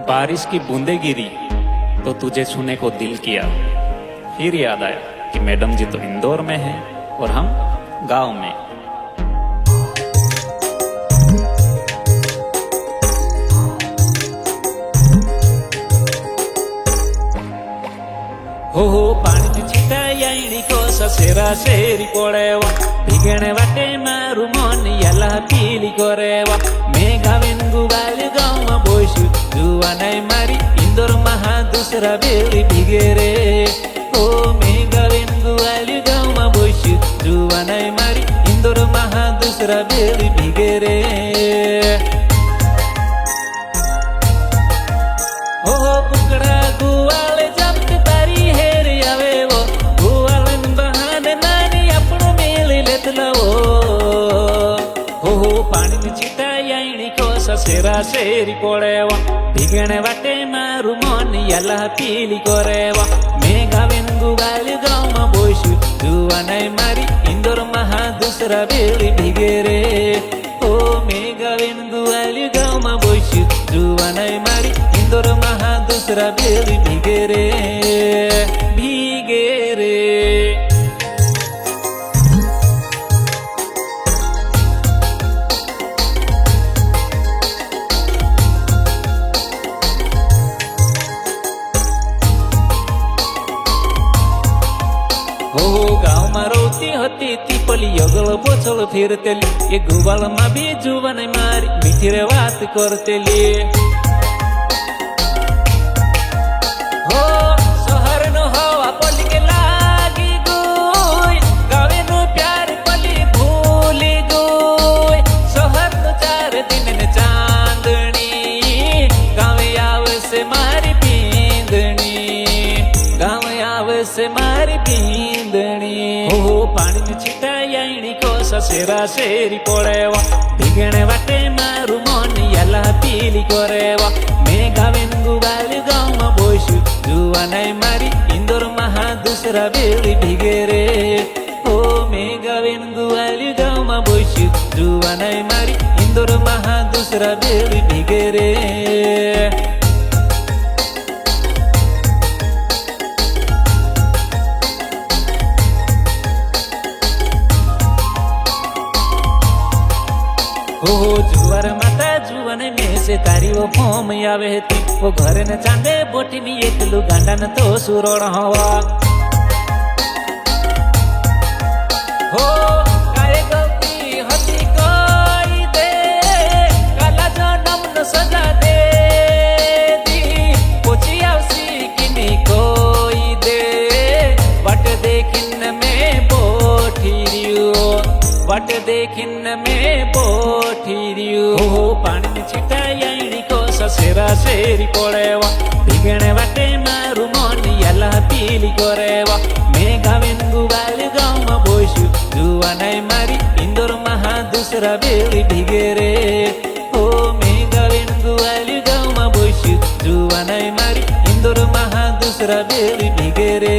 बारिश की बूंदे गिरी तो तुझे छूने को दिल किया। फिर याद आया कि मैडम जी तो इंदौर में है और हम गांव में। हो पानी छिटाई को ससेरा शेरी पड़ेवा भीगणे वाटे मारू मन याला पीली करेवा। मेघा वेंगु वाले गाँव में बोशु जुआ नहीं मारी इंदौर महा दूसरा बेली भीगे रे। ओ मेघा वेंगु वाले गाँव में बोशु जुआ नहीं मारी इंदौर महा दूसरा बेली भीगे रे। ओ पुकड़ा गुवाले जब तारी हेर आवे वो गुवालन बहाने नानी अपनो मेले लेत लवो। हो पानी में छिटाई को ससेरा शेरी पड़ेवा भीगणे वाटे मारू मन याला पीली करेवा। मेघा वेंगु वाले गाँव में बोशु जुआ नहीं मारी इंदौर महा दूसरा बेली भीगे रे। ओ मेघा वेंगु वाले गाँव में बोशु जुआ नहीं मारी इंदौर महा दूसरा बेली भीगे रे भीगे रे। गाँव में रोती होती तीपली यगल पोछल फिरतेली ये गुबाल में भी जुआ नहीं मारी मीठी रे बात करतेली। हो शहर नो हवा पली के लागी गुई गावे नो प्यार पली भूली गुई। शहर नो 4 दिन ने चांदनी गावे आवे से मारी पींदनी गावे आवे से मारी पींदनी। हो पानी में छिटाई को ससेरा शेरी पड़ेवा भीगणे वाटे मारू मन याला पीली करेवा। मेघा वेंगु वाले गाँव में बोशु जुआ नहीं मारी इंदौर महा दूसरा बेली भीगे रे। ओ मेघा वेंगु वाले गाँव में बोशु जुआ नहीं मारी इंदौर महा दूसरा बेली भीगे रे। हो जुआर माता जुआन में से तारी वो फोम आवे थी वो घर न चांदे बोटी में एकलू गांडा न तो सुरोड़ हवा। हो काहे गलती हती कोई दे काला जनम न सजा दे दी पोची आवसी किनी कोई दे बट देखिन में बोठी रियो बट देखिन में बोठी रियो। हो पानी में छिटाई को ससेरा शेरी पड़ेवा भीगणे वाटे मारू मन याला पीली करेवा। मेघा वेंगु वाले गाँव में बोशु जुआ नहीं मारी इंदौर महा दूसरा बेली भीगे रे। हो मेघा वेंगु वाले गाँव में बोशु जुआ नहीं मारी इंदौर महा दूसरा बेली भीगे रे।